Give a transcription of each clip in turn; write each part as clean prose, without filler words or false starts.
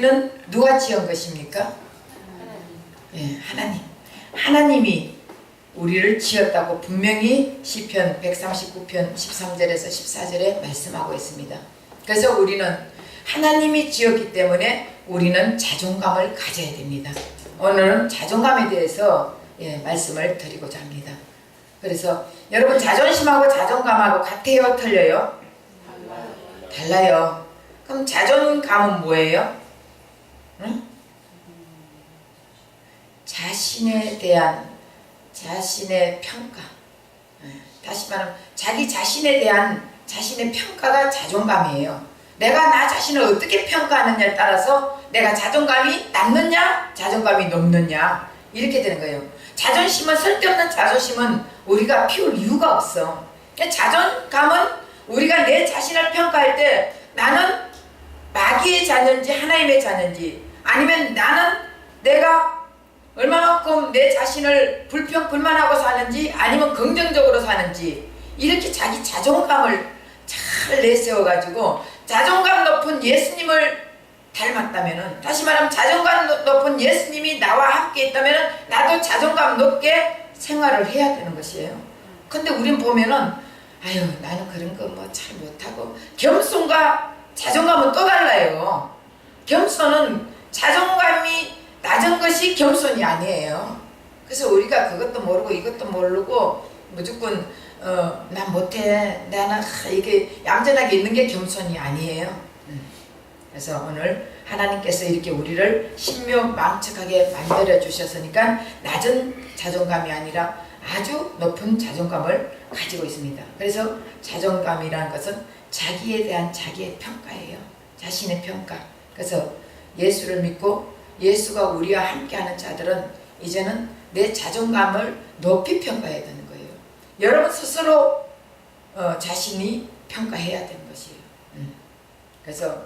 우리는 누가 지은 것입니까? 예, 하나님. 하나님이 우리를 지었다고 분명히 시편 139편 13절에서 14절에 말씀하고 있습니다. 그래서 우리는 하나님이 지었기 때문에 우리는 자존감을 가져야 됩니다. 오늘은 자존감에 대해서 말씀을 드리고자 합니다. 그래서 여러분 자존심하고 자존감하고 같아요? 틀려요? 달라요. 그럼 자존감은 뭐예요? 응? 자신에 대한 자신의 평가. 다시 말하면 자기 자신에 대한 자신의 평가가 자존감이에요. 내가 나 자신을 어떻게 평가하느냐에 따라서 내가 자존감이 낮느냐 자존감이 높느냐 이렇게 되는 거예요. 자존심은 쓸데없는 자존심은 우리가 피울 이유가 없어. 자존감은 우리가 내 자신을 평가할 때 나는 마귀의 자녀인지 하나님의 자녀인지 아니면 나는 내가 얼마만큼 내 자신을 불만하고 사는지 아니면 긍정적으로 사는지 이렇게 자기 자존감을 잘 내세워가지고 자존감 높은 예수님을 닮았다면은 다시 말하면 자존감 높은 예수님이 나와 함께 있다면은 나도 자존감 높게 생활을 해야 되는 것이에요. 근데 우린 보면은 아유 나는 그런 거 뭐 잘 못하고 겸손과 자존감은 또 달라요. 겸손은 자존감이 낮은 것이 겸손이 아니에요. 그래서 우리가 그것도 모르고 이것도 모르고 무조건 난 못해 나는 이게 얌전하게 있는 게 겸손이 아니에요. 그래서 오늘 하나님께서 이렇게 우리를 신묘망측하게 만들어 주셨으니까 낮은 자존감이 아니라 아주 높은 자존감을 가지고 있습니다. 그래서 자존감이라는 것은 자기에 대한 자기의 평가예요. 자신의 평가. 그래서 예수를 믿고 예수가 우리와 함께하는 자들은 이제는 내 자존감을 높이 평가해야 되는 거예요. 여러분 스스로 자신이 평가해야 되는 것이에요. 그래서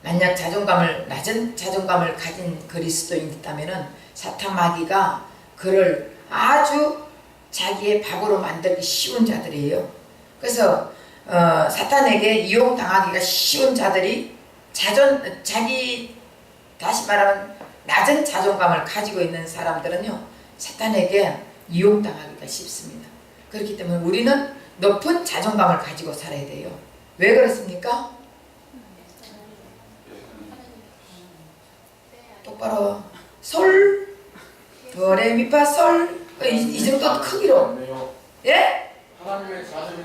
만약 낮은 자존감을 가진 그리스도인이 있다면은 사탄 마귀가 그를 아주 자기의 밥으로 만들기 쉬운 자들이에요. 그래서 사탄에게 이용당하기가 쉬운 자들이 다시 말하면 낮은 자존감을 가지고 있는 사람들은요 사탄에게 이용당하기가 쉽습니다. 그렇기 때문에 우리는 높은 자존감을 가지고 살아야 돼요. 왜 그렇습니까? 똑바로 솔 도레미파 솔 이 정도 크기로 예? 하나님의 자신은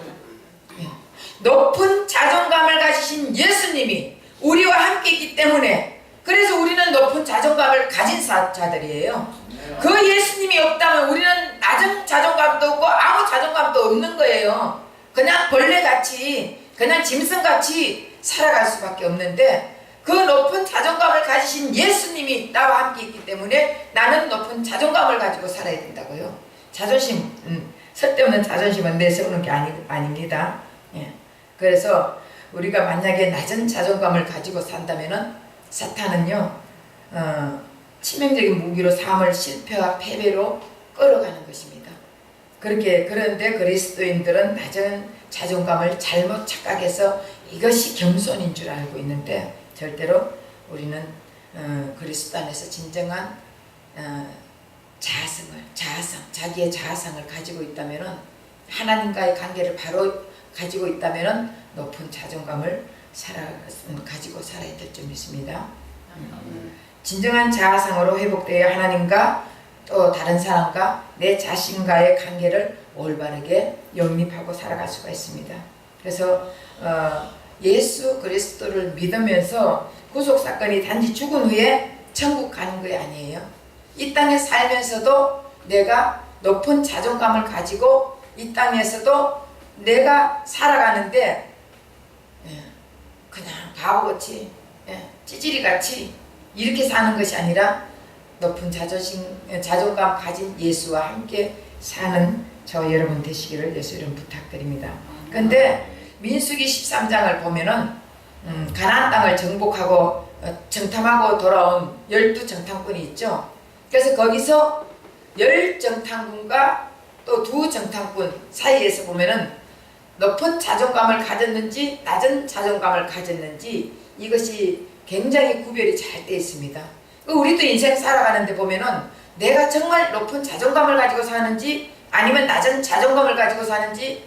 높은 자존감을 가지신 예수님이 우리와 함께 있기 때문에 그래서 우리는 높은 자존감을 가진 자들이에요. 그 예수님이 없다면 우리는 낮은 자존감도 없고 아무 자존감도 없는 거예요. 그냥 벌레같이 그냥 짐승같이 살아갈 수밖에 없는데 그 높은 자존감을 가지신 예수님이 나와 함께 있기 때문에 나는 높은 자존감을 가지고 살아야 된다고요. 자존심, 쓸데없는 자존심은 내세우는 게 아닙니다. 예. 그래서 우리가 만약에 낮은 자존감을 가지고 산다면은 사탄은요 치명적인 무기로 삶을 실패와 패배로 끌어가는 것입니다. 그런데 그리스도인들은 낮은 자존감을 잘못 착각해서 이것이 겸손인 줄 알고 있는데 절대로 우리는 그리스도 안에서 진정한 자기의 자아상을 가지고 있다면은 하나님과의 관계를 바로 가지고 있다면은 높은 자존감을 가지고 살아야 될 줄 믿습니다. 진정한 자아상으로 회복되어 하나님과 또 다른 사람과 내 자신과의 관계를 올바르게 영립하고 살아갈 수가 있습니다. 그래서 예수 그리스도를 믿으면서 구속사건이 단지 죽은 후에 천국 가는 게 아니에요. 이 땅에 살면서도 내가 높은 자존감을 가지고 이 땅에서도 내가 살아가는데 그냥 바보같이 찌질이같이 이렇게 사는 것이 아니라 높은 자존감 가진 예수와 함께 사는 저 여러분 되시기를 예수 이름 부탁드립니다. 근데 민수기 13장을 보면은 가나안 땅을 정복하고 정탐하고 돌아온 12정탐꾼이 있죠. 그래서 거기서 10정탐꾼과 또 2정탐꾼 사이에서 보면은 높은 자존감을 가졌는지 낮은 자존감을 가졌는지 이것이 굉장히 구별이 잘 돼 있습니다. 우리도 인생 살아가는데 보면은 내가 정말 높은 자존감을 가지고 사는지 아니면 낮은 자존감을 가지고 사는지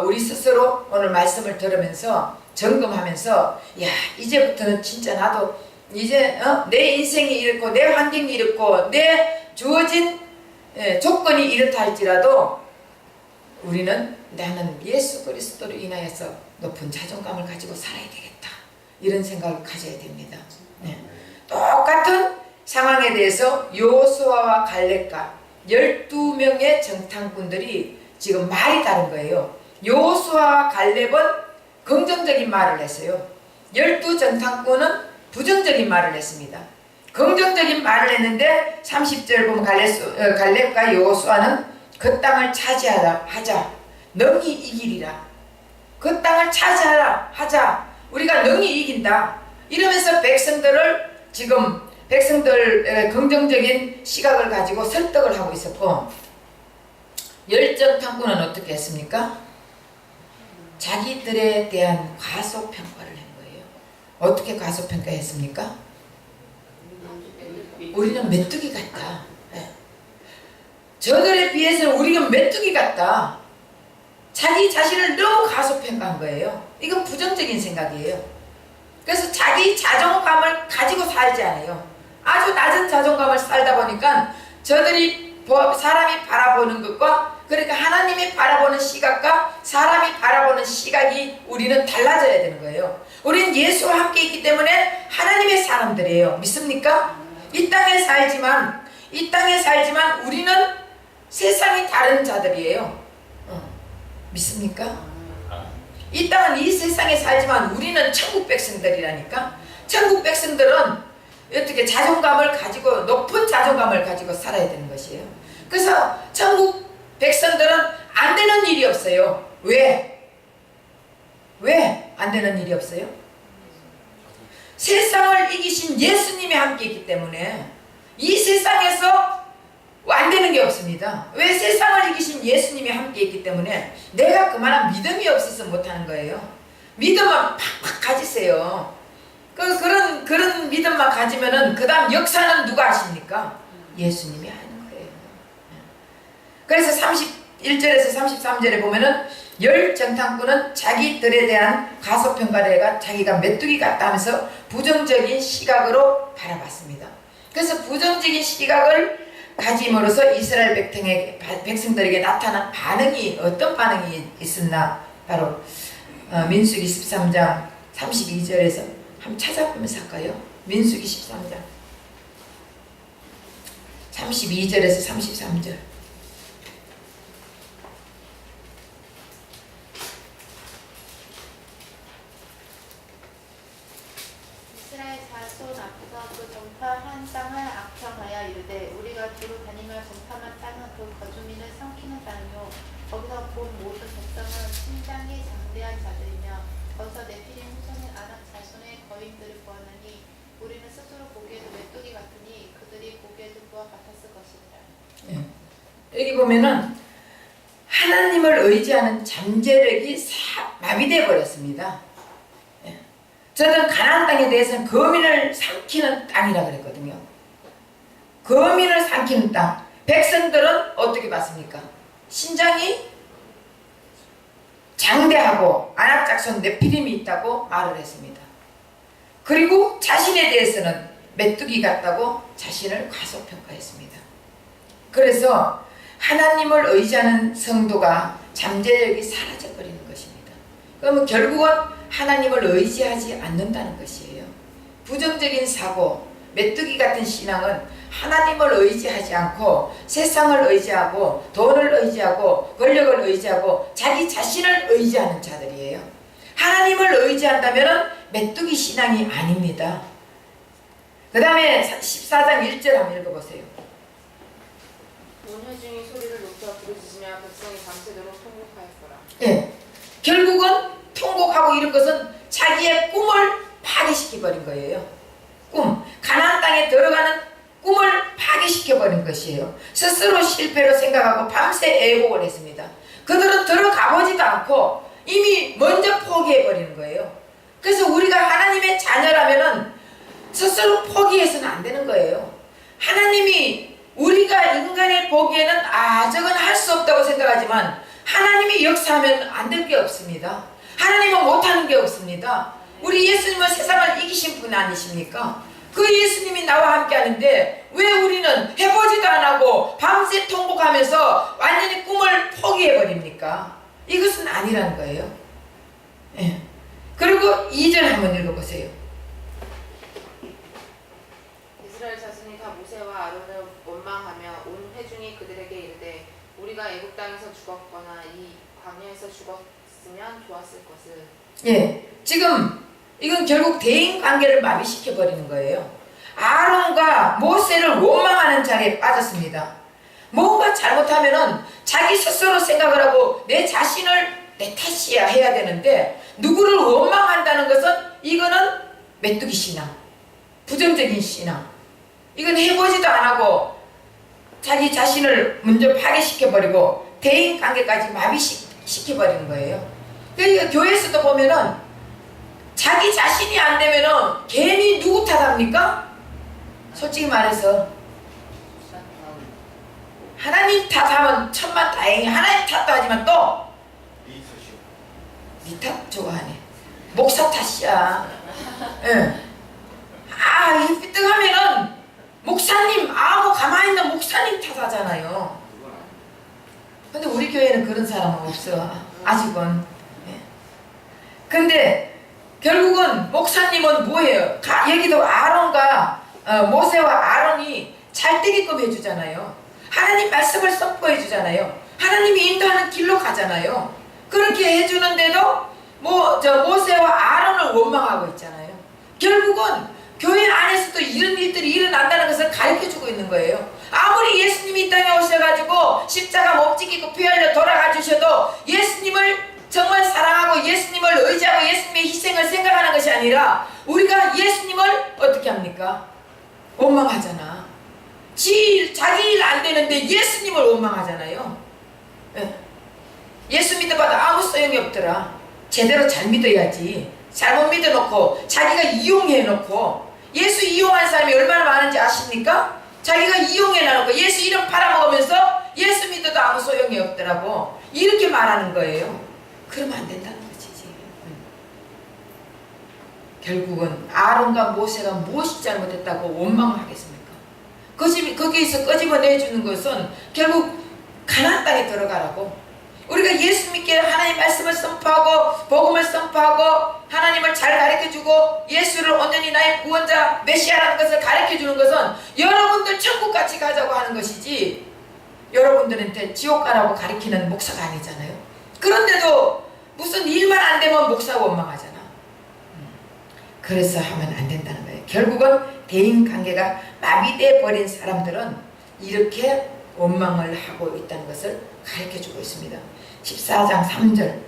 우리 스스로 오늘 말씀을 들으면서 점검하면서 야 이제부터는 진짜 나도 이제 내 인생이 이렇고 내 환경이 이렇고 내 주어진 조건이 이렇다 할지라도 우리는 나는 예수 그리스도로 인하여서 높은 자존감을 가지고 살아야 되겠다 이런 생각을 가져야 됩니다. 똑같은 상황에 대해서 여호수아와 갈렙과 12명의 정탐꾼들이 지금 말이 다른 거예요. 여호수아와 갈렙은 긍정적인 말을 했어요. 12정탐꾼은 부정적인 말을 했습니다. 긍정적인 말을 했는데 30절 보면 갈렙과 여호수아는 그 땅을 차지하자 능히 이기리라. 그 땅을 차지하라 하자 우리가 능히 이긴다 이러면서 백성들 긍정적인 시각을 가지고 설득을 하고 있었고 열정탐꾼은 어떻게 했습니까? 자기들에 대한 과소평가를 한 거예요. 어떻게 과소평가했습니까? 우리는 메뚜기 같다. 저들에 비해서는 우리는 메뚜기 같다. 자기 자신을 너무 과소평가한 거예요. 이건 부정적인 생각이에요. 그래서 자기 자존감을 가지고 살지 않아요. 아주 낮은 자존감을 살다 보니까 저들이 사람이 바라보는 것과 그러니까 하나님이 바라보는 시각과 사람이 바라보는 시각이 우리는 달라져야 되는 거예요. 우리는 예수와 함께 있기 때문에 하나님의 사람들이에요. 믿습니까? 이 땅에 살지만 우리는 세상이 다른 자들이에요. 믿습니까? 이 땅은 이 세상에 살지만 우리는 천국 백성들이라니까. 천국 백성들은 어떻게 자존감을 가지고 높은 자존감을 가지고 살아야 되는 것이에요. 그래서 천국 백성들은 안 되는 일이 없어요. 왜? 왜 안 되는 일이 없어요? 세상을 이기신 예수님이 함께 있기 때문에 이 세상에서 안 되는 게 없습니다. 왜? 세상을 이기신 예수님이 함께 있기 때문에 내가 그만한 믿음이 없어서 못하는 거예요. 믿음은 팍팍 가지세요. 그런 믿음만 가지면은 그 다음 역사는 누가 하십니까? 예수님이 하는 거예요. 그래서 31절에서 33절에 보면은 열 정탐꾼은 자기들에 대한 과소평가를 자기가 메뚜기 같다 하면서 부정적인 시각으로 바라봤습니다. 그래서 부정적인 시각을 가짐으로써 이스라엘 백성들에게 나타난 반응이 어떤 반응이 있었나 바로 민수기 13장 32절에서 한번 찾아보면서 할까요? 민수기 13장 32절에서 33절 이스라엘 자손 앞에서 그 정탐한 땅을 악평하여 이르되 우리가 두루 다니며 정탐한 땅은 그 거주민을 삼키는 땅이요 거기서 본 모든 백성은 신장이 장대한 자들이며 거기서 네피림 후손의 아낙 자손의 거인들을 보았느니 우리는 스스로 보기에도 메뚜기 같으니 그들이 보기에도 그와 같았을 것이니라. 여기 보면은 하나님을 의지하는 잠재력이 마비되어 버렸습니다. 저는 가나안 땅에 대해서는 거민을 삼키는 땅이라 그랬거든요. 거민을 삼키는 땅. 백성들은 어떻게 봤습니까? 신장이 장대하고 아낙 자손 네피림이 있다고 말을 했습니다. 그리고 자신에 대해서는 메뚜기 같다고 자신을 과소평가했습니다. 그래서 하나님을 의지하는 성도가 잠재력이 사라져버리는 것입니다. 그러면 결국은 하나님을 의지하지 않는다는 것이에요. 부정적인 사고, 메뚜기 같은 신앙은 하나님을 의지하지 않고 세상을 의지하고 돈을 의지하고 권력을 의지하고 자기 자신을 의지하는 자들이에요. 하나님을 의지한다면 메뚜기 신앙이 아닙니다. 그 다음에 14장 1절 한번 읽어보세요. 온 회중이 소리를 높여 부르짖으며 백성이 밤새도록 통곡하였더라. 예, 결국은 통곡하고 이런 것은 자기의 꿈을 파괴시켜버린 거예요. 꿈, 가나안 땅에 들어가는 꿈을 파괴시켜버린 것이에요. 스스로 실패로 생각하고 밤새 애곡을 했습니다. 그들은 들어가보지도 않고 이미 먼저 포기해버리는 거예요. 그래서 우리가 하나님의 자녀라면은 스스로 포기해서는 안 되는 거예요. 하나님이 우리가 인간이 보기에는 저건 할 수 없다고 생각하지만 하나님이 역사하면 안 될 게 없습니다. 하나님은 못하는 게 없습니다. 우리 예수님은 세상을 이기신 분 아니십니까? 그 예수님이 나와 함께 하는데 왜 우리는 해보지도 안 하고 밤새 통곡하면서 완전히 꿈을 포기해버립니까? 이것은 아니라는 거예요. 예. 그리고 2절 한번 읽어보세요. 이스라엘 자손이 다 모세와 아론을 원망하며 온 회중이 그들에게 이르되 우리가 애굽 땅에서 죽었거나 이 광야에서 죽었으면 좋았을 것을. 예, 지금 이건 결국 대인 관계를 마비시켜 버리는 거예요. 아론과 모세를 원망하는 자리에 빠졌습니다. 뭔가 잘못하면은 자기 스스로 생각을 하고 내 자신을 내 탓이야 해야 되는데 누구를 원망한다는 것은 이거는 메뚜기 신앙, 부정적인 신앙. 이건 해보지도 안 하고 자기 자신을 먼저 파괴시켜버리고 대인 관계까지 마비시켜버리는 거예요. 그러니까 교회에서도 보면은 자기 자신이 안 되면은 괜히 누구 탓합니까? 솔직히 말해서 하나님 탓하면 천만 다행히 하나님 탓도 하지만 또 니 탓 좋아하네. 목사 탓이야. 예. 이 삐뚤하면은 목사님 뭐 가만히 있는 목사님 탓하잖아요. 근데 우리 교회는 그런 사람은 없어. 아직은. 예. 근데 결국은 목사님은 뭐예요? 여기도 아론과 모세와 아론이 잘 되게끔 해주잖아요. 하나님 말씀을 선포해 주잖아요. 하나님이 인도하는 길로 가잖아요. 그렇게 해주는데도 모세와 아론을 원망하고 있잖아요. 결국은 교회 안에서도 이런 일들이 일어난다는 것을 가르쳐주고 있는 거예요. 아무리 예수님이 이 땅에 오셔가지고 십자가 못 지키고 피 흘려 돌아가 주셔도 예수님을 정말 사랑하고 예수님을 의지하고 예수님의 희생을 생각하는 것이 아니라 우리가 예수님을 어떻게 합니까? 원망하잖아. 자기 일 안 되는데 예수님을 원망하잖아요. 예수 믿어봐도 아무 소용이 없더라. 제대로 잘 믿어야지. 잘못 믿어놓고 자기가 이용해놓고 예수 이용한 사람이 얼마나 많은지 아십니까? 자기가 이용해놓고 예수 이름 팔아먹으면서 예수 믿어도 아무 소용이 없더라고. 이렇게 말하는 거예요. 그러면 안 된다는 것이지. 결국은 아론과 모세가 무엇이 잘못했다고 원망을 하겠습니까? 거기에서 끄집어내주는 것은 결국 가나안 땅에 들어가라고. 우리가 예수 믿게 하나님 말씀을 선포하고 복음을 선포하고 하나님을 잘 가르쳐주고 예수를 온전히 나의 구원자 메시아라는 것을 가르쳐주는 것은 여러분들 천국같이 가자고 하는 것이지 여러분들한테 지옥 가라고 가르치는 목사가 아니잖아요. 그런데도 무슨 일만 안 되면 목사가 원망하잖아. 그래서 하면 안 된다는 거예요. 결국은 대인관계가 마비돼 버린 사람들은 이렇게 원망을 하고 있다는 것을 가르쳐주고 있습니다. 14장 3절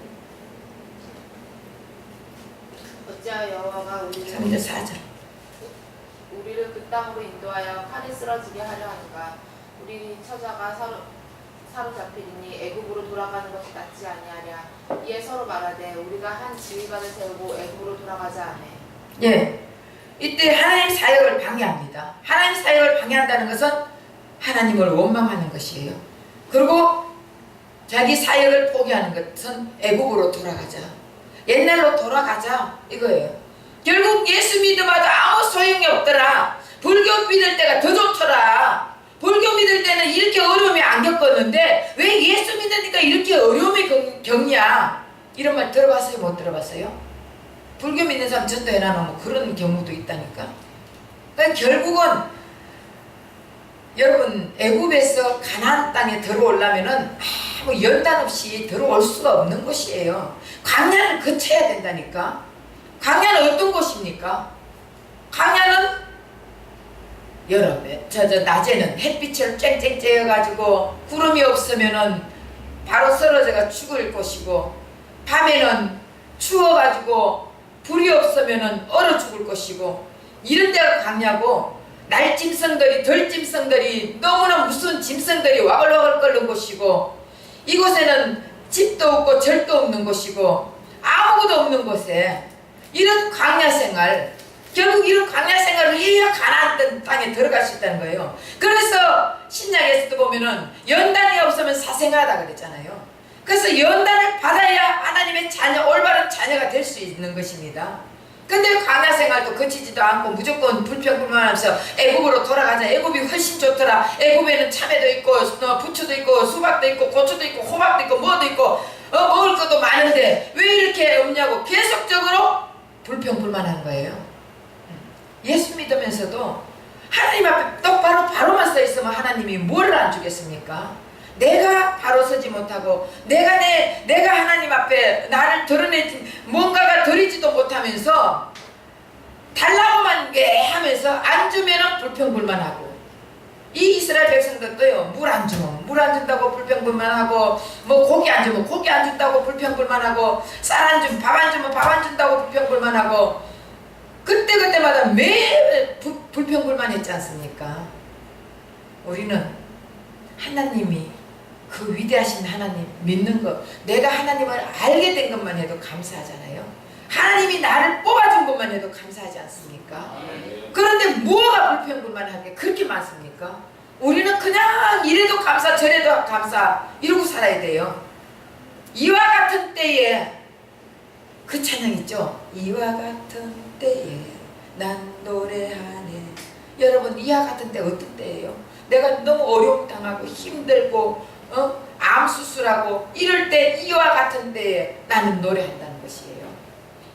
어찌하여 여호와가 3절 4절 우리를 그 땅으로 인도하여 칼에 쓰러지게 하려 하는가. 우리 처자가 사로잡히리니 애굽으로 돌아가는 것이 낫지 아니하랴. 이에 서로 말하되 우리가 한 지휘관을 세우고 애굽으로 돌아가자 하네. 예, 이때 하나님 사역을 방해합니다. 하나님 사역을 방해한다는 것은 하나님을 원망하는 것이에요. 그리고 자기 사역을 포기하는 것은 애국으로 돌아가자, 옛날로 돌아가자 이거예요. 결국 예수 믿어봐도 아무 소용이 없더라. 불교 믿을 때가 더 좋더라. 불교 믿을 때는 이렇게 어려움이 안 겪었는데 왜 예수 믿으니까 이렇게 어려움이 겪냐, 이런 말 들어봤어요? 못 들어봤어요? 불교 믿는 사람 전도해놔놓으면 그런 경우도 있다니까. 그러니까 결국은 여러분 애굽에서 가나안 땅에 들어오려면은 아무 연단 없이 들어올 수가 없는 곳이에요. 광야를 거쳐야 된다니까. 광야는 어떤 곳입니까? 광야는 여름에 낮에는 햇빛을 쨍쨍 쬐어가지고 구름이 없으면은 바로 쓰러져가 죽을 곳이고, 밤에는 추워가지고 불이 없으면은 얼어 죽을 것이고, 이런 데가 광야고, 날짐승들이 덜짐승들이 너무나 무서운 짐승들이 와글와글 끓는 곳이고, 이곳에는 집도 없고 절도 없는 곳이고 아무것도 없는 곳에 이런 광야 생활, 결국 이런 광야 생활을 해야 가나안 땅에 들어갈 수 있다는 거예요. 그래서 신약에서도 보면은 연단이 없으면 사생하다 그랬잖아요. 그래서 연단을 받아야 하나님의 자녀, 올바른 자녀가 될 수 있는 것입니다. 근데 광야 생활도 거치지도 않고 무조건 불평불만하면서 애굽으로 돌아가자. 애굽이 훨씬 좋더라. 애굽에는 참외도 있고 부추도 있고 수박도 있고 고추도 있고 호박도 있고 뭐도 있고 먹을 것도 많은데 왜 이렇게 없냐고 계속적으로 불평불만하는 거예요. 예수 믿으면서도 하나님 앞에 똑바로 바로만 서 있으면 하나님이 뭐를 안 주겠습니까? 내가 바로 서지 못하고 내가 하나님 앞에 나를 드러내지 뭔가가 드리지도 못하면서 달라고만 하면서 안 주면은 불평불만하고 이 이스라엘 백성들도요 물 안 주면 물 안 준다고 불평불만하고 뭐 고기 안 주면 고기 안 준다고 불평불만하고 쌀 안 주면 밥 안 주면 밥 안 준다고 불평불만하고 그때마다 매일 불평불만했지 않습니까? 우리는 하나님이 그 위대하신 하나님 믿는 것, 내가 하나님을 알게 된 것만 해도 감사하잖아요. 하나님이 나를 뽑아준 것만 해도 감사하지 않습니까? 그런데 뭐가 불평불만하게 그렇게 많습니까? 우리는 그냥 이래도 감사 저래도 감사 이러고 살아야 돼요. 이와 같은 때에 그 찬양 있죠? 이와 같은 때에 난 노래하네. 여러분 이와 같은 때 어떤 때예요? 내가 너무 어려움 당하고 힘들고 암 수술하고 이럴 때 이와 같은 때에 나는 노래한다는 것이에요.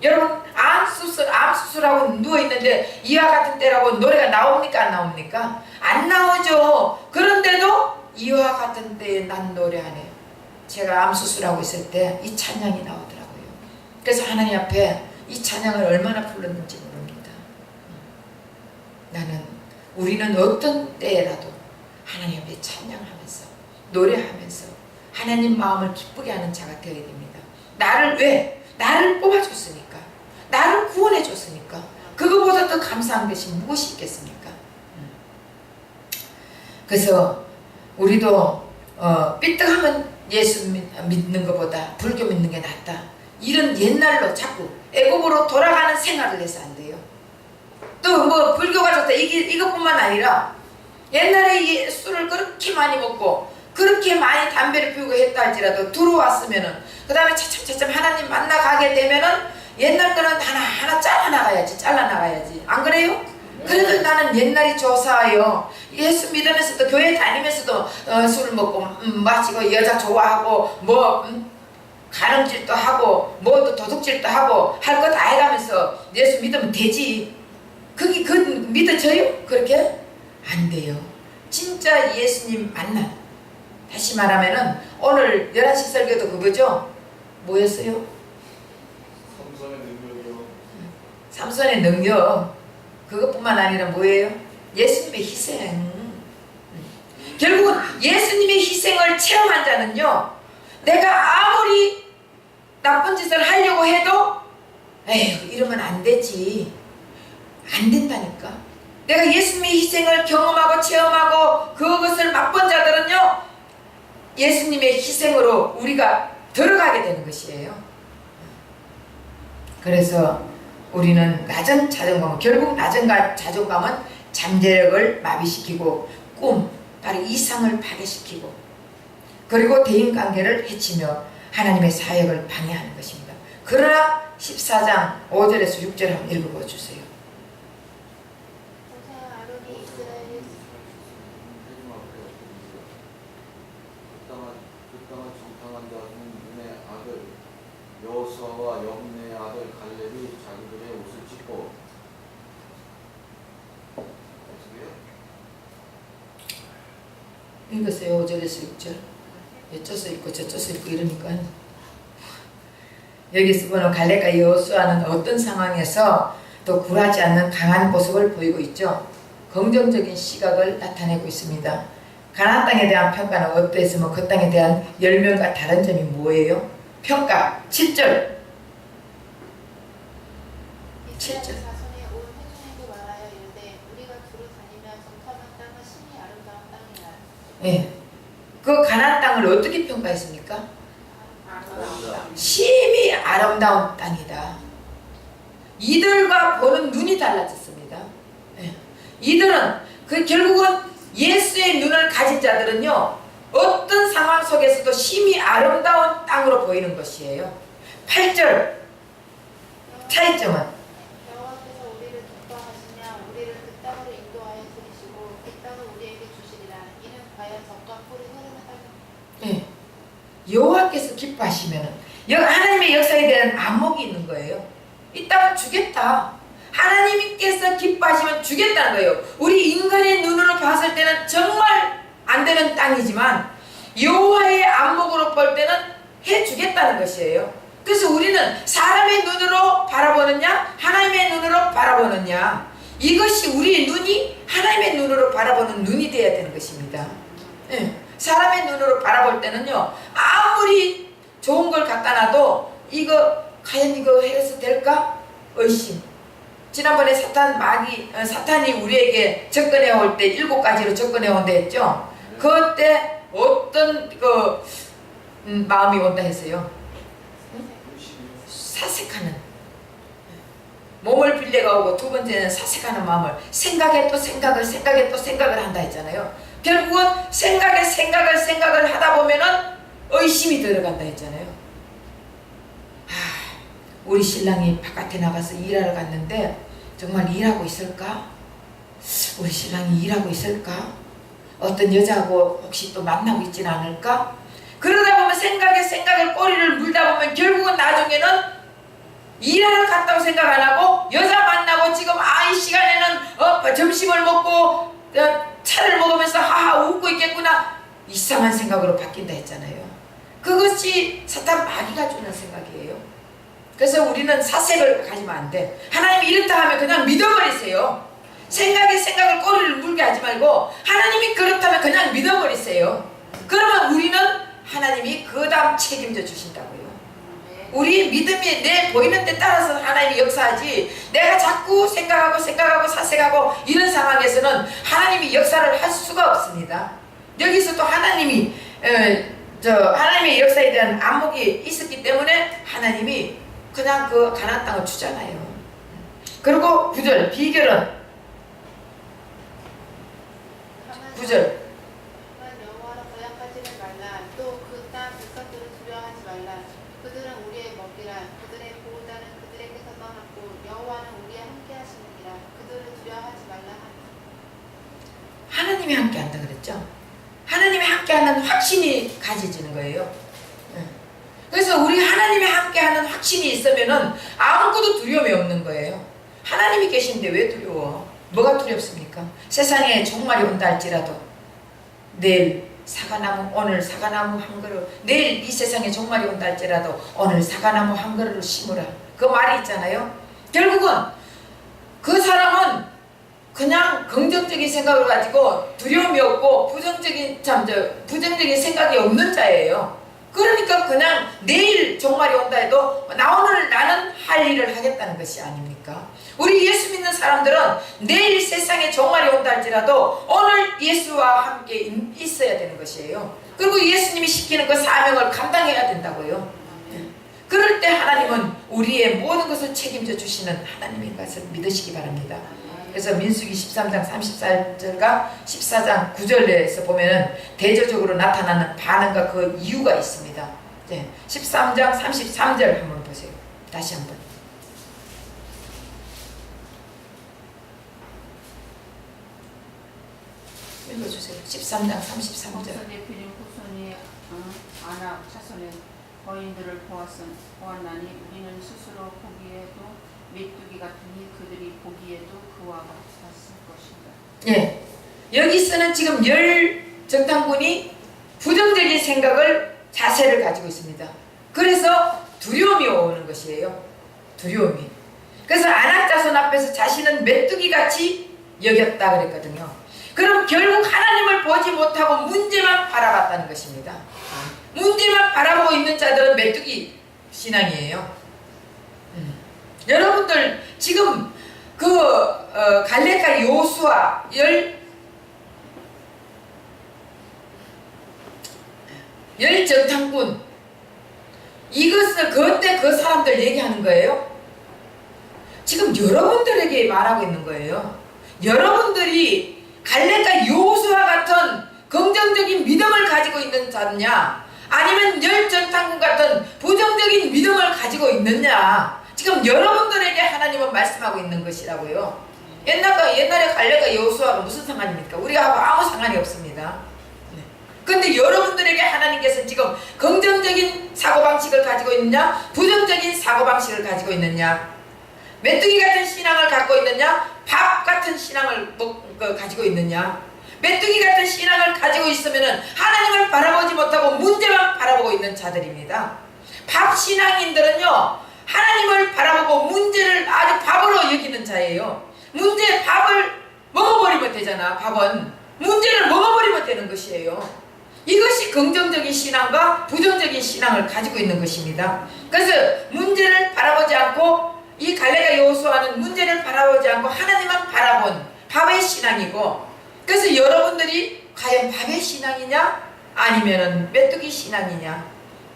여러분 암 수술하고 누워있는데 이와 같은 때라고 노래가 나옵니까 안 나옵니까? 안 나오죠. 그런데도 이와 같은 때에 난 노래하네. 제가 암 수술하고 있을 때 이 찬양이 나오더라고요. 그래서 하나님 앞에 이 찬양을 얼마나 불렀는지 모릅니다. 우리는 어떤 때라도 하나님 앞에 찬양하면서 노래하면서 하나님 마음을 기쁘게 하는 자가 되어야 됩니다. 나를 뽑아줬으니까, 나를 구원해줬으니까 그거보다 더 감사한 것이 무엇이 있겠습니까? 그래서 우리도 삐딱하면 예수 믿는 것보다 불교 믿는 게 낫다. 이런 옛날로 자꾸 애굽으로 돌아가는 생활을 해서 안 돼요. 또 뭐 불교가 좋다 이것뿐만 아니라 옛날에 술을 그렇게 많이 먹고 그렇게 많이 담배를 피우고 했다 할지라도 들어왔으면은 그 다음에 차츰 하나님 만나가게 되면은 옛날 거는 하나 잘라나가야지 안 그래요? 그래도 나는 옛날이 좋사요. 예수 믿으면서도 교회 다니면서도 술을 먹고 마시고 여자 좋아하고 가늠질도 하고 뭐도 도둑질도 하고 할 거 다 해가면서 예수 믿으면 되지. 그게 믿어져요? 그렇게? 안 돼요. 진짜 예수님 만나. 다시 말하면은 오늘 11시 설교도 그거죠? 뭐였어요? 삼손의 능력이요. 삼손의 능력. 그것뿐만 아니라 뭐예요? 예수님의 희생. 결국은 예수님의 희생을 체험한 자는요, 내가 아무리 나쁜 짓을 하려고 해도 에휴 이러면 안 되지. 안 된다니까. 내가 예수님의 희생을 경험하고 체험하고 그것을 맛본 자들은요, 예수님의 희생으로 우리가 들어가게 되는 것이에요. 그래서 우리는 낮은 자존감, 결국 낮은 자존감은 잠재력을 마비시키고 바로 이상을 파괴시키고 그리고 대인관계를 해치며 하나님의 사역을 방해하는 것입니다. 그러나 14장 5절에서 6절 한번 읽어보세요. 아론이 이스라엘 그 땅을 정탐한 자는 눈의 아들 여호수아와 염내의 아들 갈렙이 자기들의 옷을 찢고 어떻게 읽었어요. 5절에서 6절. 이쪽서 있고 저쪽서 있고 이러니까 여기서 보는 갈렙과 여호수아는 어떤 상황에서 또 굴하지 않는 강한 모습을 보이고 있죠. 긍정적인 시각을 나타내고 있습니다. 가나안 땅에 대한 평가는 어떠했으면 그 땅에 대한 열명과 다른 점이 뭐예요? 평가 7절. 이스라엘 자손의 온 회중에게 말하여 이르되 우리가 두루 다니며 정탐한 땅은 심히 아름다운 땅이라. 예. 그 가나안 땅을 어떻게 평가했습니까? 심히 아름다운 땅이다. 이들과 보는 눈이 달라졌습니다. 예. 이들은 결국은 예수의 눈을 가진 자들은요, 어떤 상황 속에서도 심히 아름다운 땅으로 보이는 것이에요. 8절 차이점은 여호와께서 우리를 기뻐하시며 우리를 그 땅으로 인도하여 들이시고 그 땅을 우리에게 주시리라. 이는 과연 젖과 꿀이 흐르는 땅입니다. 예. 여호와께서 기뻐하시면은 하나님의 역사에 대한 안목이 있는 거예요. 이 땅을 주겠다. 하나님께서 기뻐하시면 주겠다는 거예요. 우리 인간의 눈으로 봤을 때는 정말 안 되는 땅이지만 여호와의 안목으로 볼 때는 해주겠다는 것이에요. 그래서 우리는 사람의 눈으로 바라보느냐 하나님의 눈으로 바라보느냐, 이것이 우리의 눈이 하나님의 눈으로 바라보는 눈이 되어야 되는 것입니다. 예. 사람의 눈으로 바라볼 때는요, 아무리 좋은 걸 갖다 놔도 과연 이거 해서 될까? 의심. 지난번에 사탄이 우리에게 접근해 올 때 7가지로 접근해 온다 했죠. 그때 어떤 마음이 온다 했어요. 사색하는, 몸을 빌려가 오고, 두 번째는 사색하는 마음을, 생각에 또 생각을 한다 했잖아요. 결국은 생각을 하다 보면은 의심이 들어간다 했잖아요. 우리 신랑이 바깥에 나가서 일하러 갔는데 정말 일하고 있을까? 우리 신랑이 일하고 있을까? 어떤 여자하고 혹시 또 만나고 있지는 않을까? 그러다 보면 생각을 꼬리를 물다 보면 결국은 나중에는 일하러 갔다고 생각 안 하고 여자 만나고 지금 이 시간에는 점심을 먹고 차를 먹으면서 하하 웃고 있겠구나, 이상한 생각으로 바뀐다 했잖아요. 그것이 사탄 마귀가 주는 생각이에요. 그래서 우리는 사색을 가지면 안 돼. 하나님이 이렇다 하면 그냥 믿어버리세요. 생각을 꼬리를 물게 하지 말고 하나님이 그렇다면 그냥 믿어버리세요. 그러면 우리는 하나님이 그 다음 책임져 주신다고요. 우리 믿음이 내 보이는 데 따라서 하나님이 역사하지, 내가 자꾸 생각하고 사색하고 이런 상황에서는 하나님이 역사를 할 수가 없습니다. 여기서도 하나님이 하나님의 역사에 대한 안목이 있었기 때문에 하나님이 그냥 그 가나안 땅을 주잖아요. 그리고 9절 비결은 9절 다만 여호와로 거역하지를 말라. 또 그 땅 백성들을 두려워하지 말라. 그들은 우리의 먹이라. 그들의 보호자는 그들에게서 떠났고 여호와는 우리와 함께 하시느니라. 그들을 두려워하지 말라 하니. 하나님이 함께 한다 그랬죠. 하나님이 함께 하는 확신이 가져지는 거예요. 그래서 우리 하나님이 함께 하는 확신이 있으면은 아무것도 두려움이 없는 거예요. 하나님이 계신데 왜 두려워? 뭐가 두렵습니까? 세상에 종말이 온다 할지라도 내일 사과나무, 오늘 사과나무 한 그루, 내일 이 세상에 종말이 온다 할지라도 오늘 사과나무 한 그루를 심으라, 그 말이 있잖아요. 결국은 그 사람은 그냥 긍정적인 생각을 가지고 두려움이 없고 부정적인 생각이 없는 자예요. 그러니까 그냥 내일 종말이 온다 해도 나는 할 일을 하겠다는 것이 아닙니까? 우리 예수 믿는 사람들은 내일 세상에 종말이 온다 할지라도 오늘 예수와 함께 있어야 되는 것이에요. 그리고 예수님이 시키는 그 사명을 감당해야 된다고요. 그럴 때 하나님은 우리의 모든 것을 책임져 주시는 하나님인 것을 믿으시기 바랍니다. 그래서 민수기 13장 34절과 14장 9절에서 보면은 대조적으로 나타나는 반응과 그 이유가 있습니다. 13장 33절 한번 보세요. 다시 한번. 읽어주세요. 13장 33절. 후손의 필인 후손이 아낙 자손의 거인들을 보았나니 우리는 스스로 보기에도 메뚜기 같으니 그들이 보기에도 그와 같았을 것이다. 예, 여기서는 지금 정탐꾼이 부정적인 자세를 가지고 있습니다. 그래서 두려움이 오는 것이에요. 두려움이. 그래서 아낙 자손 앞에서 자신은 메뚜기 같이 여겼다 그랬거든요. 그럼 결국 하나님을 보지 못하고 문제만 바라봤다는 것입니다. 문제만 바라보고 있는 자들은 메뚜기 신앙이에요. 여러분들 지금 갈렙과 여호수아 열 정탐꾼, 이것을 그때 그 사람들 얘기하는 거예요. 지금 여러분들에게 말하고 있는 거예요. 여러분들이 갈렙과 여호수아 같은 긍정적인 믿음을 가지고 있는 자냐, 아니면 열전탄군 같은 부정적인 믿음을 가지고 있느냐, 지금 여러분들에게 하나님은 말씀하고 있는 것이라고요. 옛날에 갈렙과 여호수아가 무슨 상관입니까? 우리하고 아무 상관이 없습니다. 근데 여러분들에게 하나님께서 지금 긍정적인 사고방식을 가지고 있느냐, 부정적인 사고방식을 가지고 있느냐, 메뚜기 같은 신앙을 갖고 있느냐, 밥 같은 신앙을 가지고 있느냐. 메뚜기 같은 신앙을 가지고 있으면 하나님을 바라보지 못하고 문제만 바라보고 있는 자들입니다. 밥 신앙인들은요, 하나님을 바라보고 문제를 아주 밥으로 여기는 자예요. 밥을 먹어버리면 되잖아. 밥은 문제를 먹어버리면 되는 것이에요. 이것이 긍정적인 신앙과 부정적인 신앙을 가지고 있는 것입니다. 그래서 문제를 바라보지 않고, 이 갈렙과 여호수아는 문제를 바라보지 않고 하나님만 바라본 밥의 신앙이고, 그래서 여러분들이 과연 밥의 신앙이냐 아니면은 메뚜기 신앙이냐,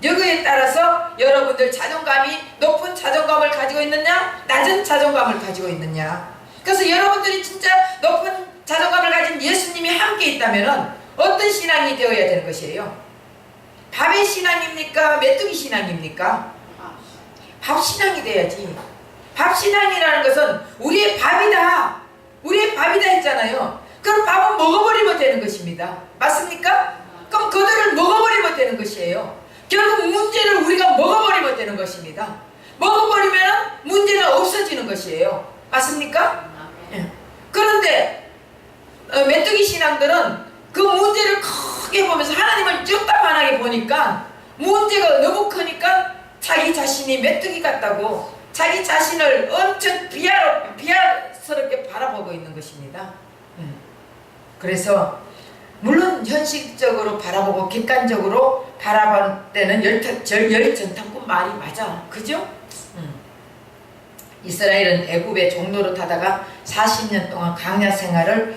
여기에 따라서 여러분들 자존감이 높은 자존감을 가지고 있느냐, 낮은 자존감을 가지고 있느냐. 그래서 여러분들이 진짜 높은 자존감을 가진 예수님이 함께 있다면은 어떤 신앙이 되어야 되는 것이에요? 밥의 신앙입니까? 메뚜기 신앙입니까? 밥 신앙이 돼야지. 밥 신앙이라는 것은 우리의 밥이다, 우리의 밥이다 했잖아요. 그럼 밥은 먹어버리면 되는 것입니다. 맞습니까? 그럼 그들을 먹어버리면 되는 것이에요. 결국 문제를 우리가 먹어버리면 되는 것입니다. 먹어버리면 문제는 없어지는 것이에요. 맞습니까? 그런데 메뚜기 신앙들은 그 문제를 크게 보면서 하나님을 쭈따만하게 보니까 문제가 너무 크니까 자기 자신이 메뚜기 같다고 자기 자신을 엄청 비하스럽게 바라보고 있는 것입니다. 그래서 물론 현실적으로 바라보고 객관적으로 바라볼 때는 열전탄군 말이 맞아. 그죠? 이스라엘은 애굽의 종로로 타다가 40년 동안 광야 생활을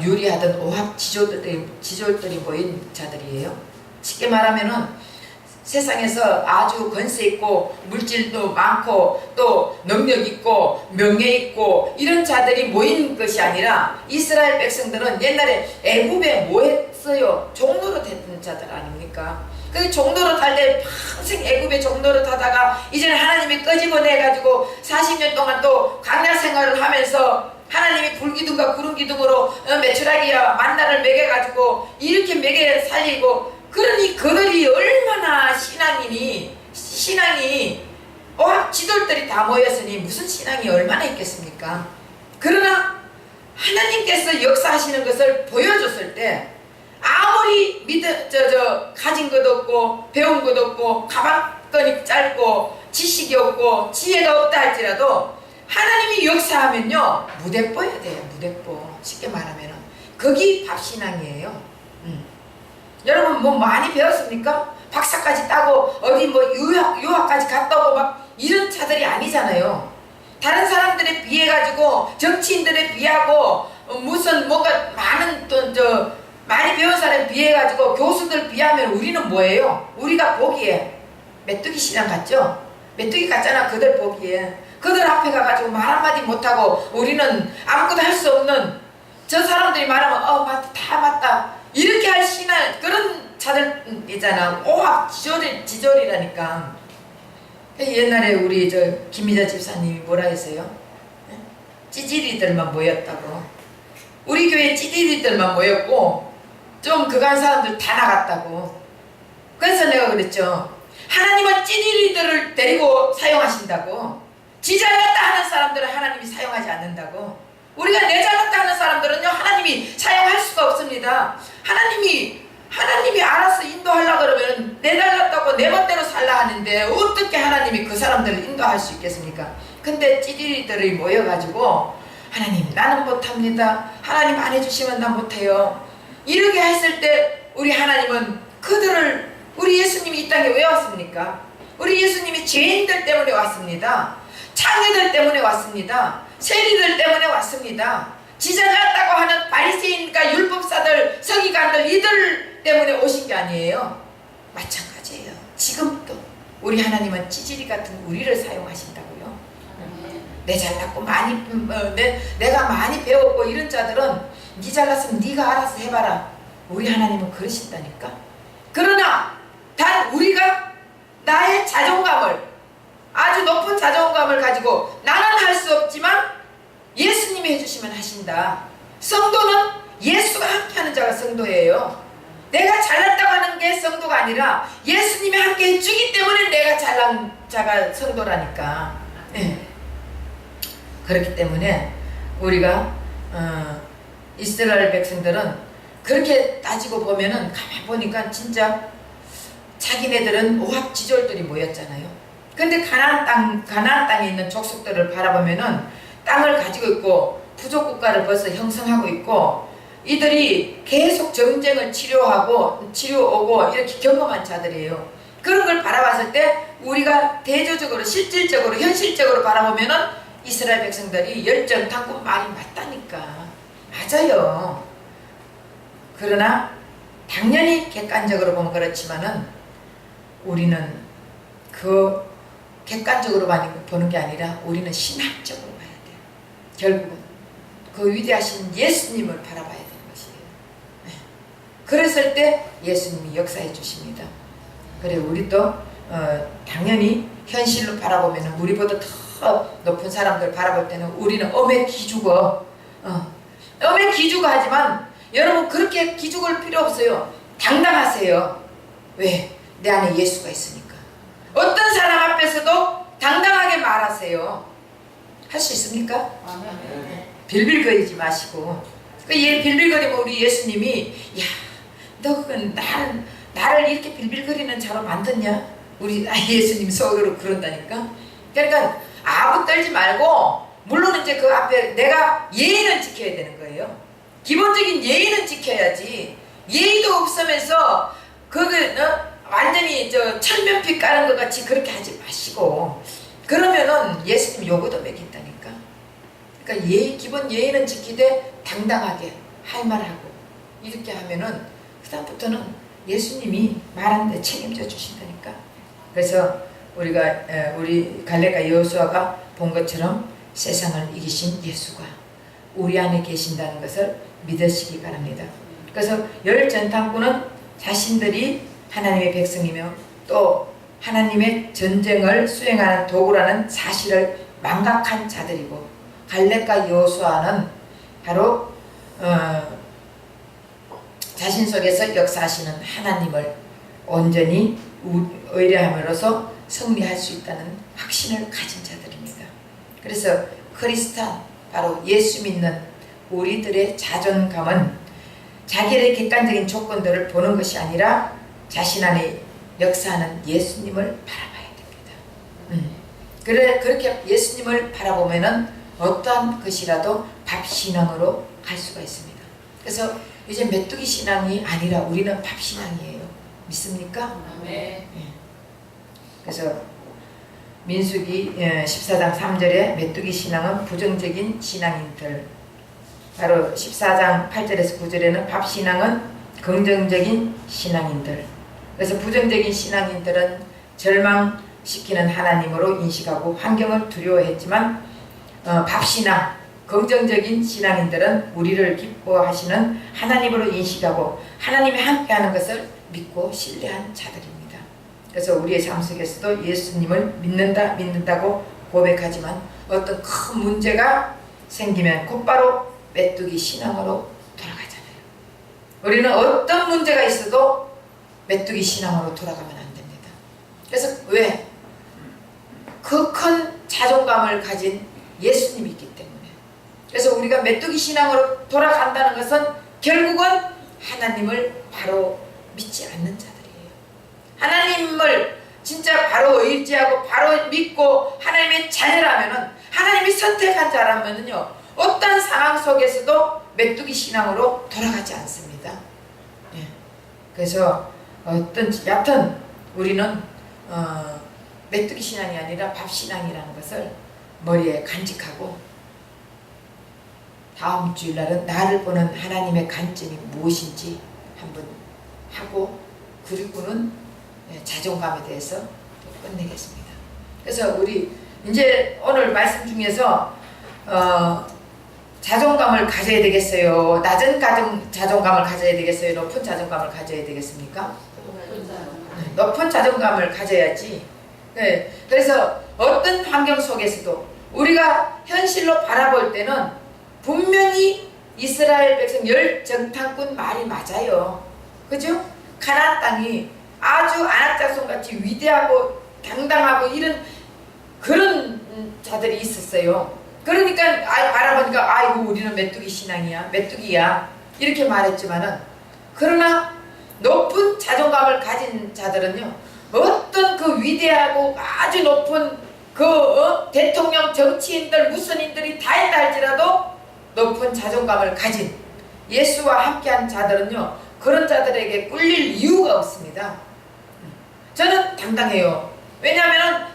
유리하던 오합 지졸들이 모인 자들이에요. 쉽게 말하면은 세상에서 아주 권세 있고 물질도 많고 또 능력 있고 명예 있고 이런 자들이 모인 것이 아니라, 이스라엘 백성들은 옛날에 애굽에 뭐 했어요? 종로로 됐던 자들 아닙니까? 그 종로로 탈 때 평생 애굽의 종로로 타다가 이제는 하나님이 끄집어내가지고 40년 동안 또 광야 생활을 하면서 하나님이 불기둥과 구름기둥으로 메추라기와 만나를 먹여가지고 이렇게 먹여 살리고, 그러니 그들이 얼마나 신앙이 지돌들이 다 모였으니 무슨 신앙이 얼마나 있겠습니까? 그러나 하나님께서 역사하시는 것을 보여줬을 때 아무리 가진 것 없고 배운 것 없고 가방끈이 짧고 지식이 없고 지혜가 없다 할지라도 하나님이 역사하면요, 무대뽀야 돼요. 무대뽀. 쉽게 말하면 거기 밥신앙이에요. 여러분 뭐 많이 배웠습니까? 박사까지 따고 어디 뭐 유학까지 갔다 오고 막 이런 자들이 아니잖아요. 다른 사람들에 비해 가지고 정치인들에 비하고 무슨 뭔가 많은 많이 배운 사람에 비해 가지고 교수들 비하면 우리는 뭐예요? 우리가 보기에 메뚜기 신앙 같죠? 메뚜기 같잖아. 그들 보기에 그들 앞에 가가지고 말 한마디 못하고 우리는 아무것도 할 수 없는, 저 사람들이 말하면 맞다, 다 맞다 이렇게 할 신앙, 그런 자들이잖아. 오합 지졸이라니까. 옛날에 우리 김미자 집사님이 뭐라 했어요? 찌질이들만 모였다고. 우리 교회 찌질이들만 모였고 좀 그간 사람들 다 나갔다고. 그래서 내가 그랬죠. 하나님은 찌질이들을 데리고 사용하신다고. 지 잘났다 하는 사람들은 하나님이 사용하지 않는다고. 우리가 내 잘났다 하는 사람들은요, 하나님이 사용할 수가 없습니다. 하나님이 알아서 인도하려고 그러면 내 잘났다고 내 멋대로 살라 하는데 어떻게 하나님이 그 사람들을 인도할 수 있겠습니까? 근데 찌질이들이 모여가지고 하나님 나는 못합니다. 하나님 안 해주시면 난 못해요. 이렇게 했을 때 우리 하나님은 우리 예수님이 이 땅에 왜 왔습니까? 우리 예수님이 죄인들 때문에 왔습니다. 창의들 때문에 왔습니다. 세리들 때문에 왔습니다. 지장났다고 하는 바리새인과 율법사들, 서기관들 이들 때문에 오신 게 아니에요. 마찬가지예요. 지금도 우리 하나님은 찌질이 같은 우리를 사용하신다고요. 내 잘났고 많이 내가 많이 배웠고 이런 자들은 네 잘났으면 네가 알아서 해봐라. 우리 하나님은 그러신다니까. 그러나 단 우리가 나의 자존감을 아주 높은 자존감을 가지고 나는 할 수 없지만 예수님이 해주시면 하신다. 성도는 예수가 함께하는 자가 성도예요. 내가 잘났다고 하는 게 성도가 아니라 예수님이 함께 해주기 때문에 내가 잘난 자가 성도라니까. 네. 그렇기 때문에 우리가 이스라엘 백성들은 그렇게 따지고 보면은 가만 보니까 진짜 자기네들은 오합지졸들이 모였잖아요. 근데 가나안 땅에 있는 족속들을 바라보면은 땅을 가지고 있고 부족 국가를 벌써 형성하고 있고 이들이 계속 전쟁을 치료오고 이렇게 경험한 자들이에요. 그런 걸 바라봤을 때 우리가 대조적으로 실질적으로 현실적으로 바라보면은 이스라엘 백성들이 열정 탐구 말이 맞다니까. 맞아요. 그러나 당연히 객관적으로 보면 그렇지만은 우리는 그 객관적으로 보는 게 아니라 우리는 신학적으로 봐야 돼요. 결국은 그 위대하신 예수님을 바라봐야 되는 것이에요. 그랬을 때 예수님이 역사해 주십니다. 그래 우리도 당연히 현실로 바라보면 우리보다 더 높은 사람들 바라볼 때는 우리는 엄에 기죽어. 엄에 기죽어 하지만 여러분 그렇게 기죽을 필요 없어요. 당당하세요. 왜? 내 안에 예수가 있으니까. 어떤 사람 앞에서도 당당하게 말하세요. 할 수 있습니까? 아멘. 빌빌거리지 마시고. 빌빌거리면 우리 예수님이 야, 너 그건 나를 이렇게 빌빌거리는 자로 만드냐? 우리 예수님 속으로 그런다니까. 그러니까 아무 떨지 말고 물론 이제 그 앞에 내가 예의는 지켜야 되는 거예요. 기본적인 예의는 지켜야지. 예의도 없으면서 완전히 철면피 까는 것 같이 그렇게 하지 마시고 그러면은 예수님 요거도 먹인다니까. 그러니까 기본 예의는 지키되 당당하게 할 말하고 이렇게 하면은 그다음부터는 예수님이 말하는 데 책임져 주신다니까. 그래서 우리 갈렙과 여호수아가 본 것처럼 세상을 이기신 예수가 우리 안에 계신다는 것을 믿으시기 바랍니다. 그래서 열 전탐꾼은 자신들이 하나님의 백성이며 또 하나님의 전쟁을 수행하는 도구라는 사실을 망각한 자들이고 갈렙과 여호수아는 바로 자신 속에서 역사하시는 하나님을 온전히 의뢰함으로써 승리할 수 있다는 확신을 가진 자들입니다. 그래서 크리스찬 바로 예수 믿는 우리들의 자존감은 자기의 객관적인 조건들을 보는 것이 아니라 자신 안에 역사하는 예수님을 바라봐야 됩니다. 그렇게 예수님을 바라보면은 어떠한 것이라도 밥신앙으로 갈 수가 있습니다. 그래서 이제 메뚜기 신앙이 아니라 우리는 밥신앙이에요. 믿습니까? 네. 그래서 민수기 14장 3절에 메뚜기 신앙은 부정적인 신앙인들, 바로 14장 8절에서 9절에는 밥신앙은 긍정적인 신앙인들. 그래서 부정적인 신앙인들은 절망시키는 하나님으로 인식하고 환경을 두려워했지만 밥신앙, 긍정적인 신앙인들은 우리를 기뻐하시는 하나님으로 인식하고 하나님이 함께하는 것을 믿고 신뢰한 자들입니다. 그래서 우리의 삶 속에서도 예수님을 믿는다고 고백하지만 어떤 큰 문제가 생기면 곧바로 메뚜기 신앙으로 돌아가잖아요. 우리는 어떤 문제가 있어도 메뚜기 신앙으로 돌아가면 안 됩니다. 그래서 왜? 그 큰 자존감을 가진 예수님이 있기 때문에. 그래서 우리가 메뚜기 신앙으로 돌아간다는 것은 결국은 하나님을 바로 믿지 않는 자들이에요. 하나님을 진짜 바로 의지하고 바로 믿고 하나님의 자녀라면은 하나님이 선택한 자라면은요 어떤 상황 속에서도 메뚜기 신앙으로 돌아가지 않습니다. 예. 그래서 여하튼 우리는 메뚜기 신앙이 아니라 밥 신앙이라는 것을 머리에 간직하고 다음 주일날은 나를 보는 하나님의 관점이 무엇인지 한번 하고 그리고는 자존감에 대해서 끝내겠습니다. 그래서 우리 이제 오늘 말씀 중에서 자존감을 가져야 되겠어요? 낮은 자존감을 가져야 되겠어요? 높은 자존감을 가져야 되겠습니까? 높은 자존감을 가져야지. 네. 그래서 어떤 환경 속에서도 우리가 현실로 바라볼 때는 분명히 이스라엘 백성 열정탐꾼 말이 맞아요. 그죠? 가나안 땅이 아주 안악자손같이 위대하고 당당하고 이런 그런 자들이 있었어요. 그러니까 바라보니까 아이고 우리는 메뚜기 신앙이야, 메뚜기야 이렇게 말했지만은, 그러나 높은 자존감을 가진 자들은요, 어떤 그 위대하고 아주 높은 그 대통령, 정치인들, 무선인들이 다 했다 할지라도 높은 자존감을 가진 예수와 함께한 자들은요, 그런 자들에게 꿀릴 이유가 없습니다. 저는 당당해요. 왜냐하면은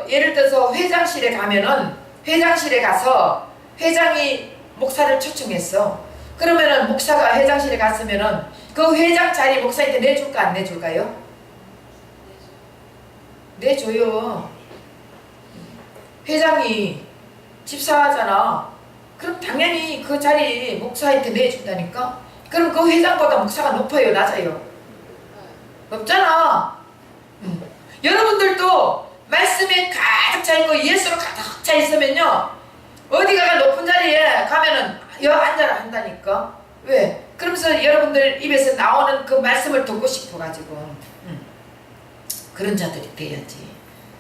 예를 들어서 회장실에 가면은, 회장실에 가서 회장이 목사를 초청했어. 그러면은 목사가 회장실에 갔으면은 그 회장 자리 목사한테 내줄까 안 내줄까요? 내줘요. 회장이 집사하잖아. 그럼 당연히 그 자리 목사한테 내준다니까? 그럼 그 회장보다 목사가 높아요, 낮아요? 높잖아. 여러분들도 말씀에 가득 차있고 예수로 가득 차있으면요, 어디가 높은 자리에 가면은 여 앉아라 한다니까. 왜? 그러면서 여러분들 입에서 나오는 그 말씀을 듣고 싶어가지고 그런 자들이 돼야지.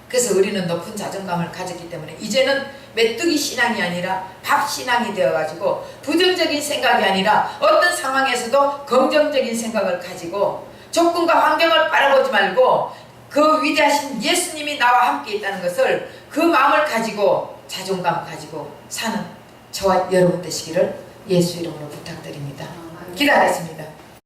그래서 우리는 높은 자존감을 가졌기 때문에 이제는 메뚜기 신앙이 아니라 밥 신앙이 되어가지고 부정적인 생각이 아니라 어떤 상황에서도 긍정적인 생각을 가지고 조건과 환경을 바라보지 말고 그 위대하신 예수님이 나와 함께 있다는 것을, 그 마음을 가지고 자존감 가지고 사는 저와 여러분 되시기를 예수 이름으로 부탁드립니다. 기도하겠습니다.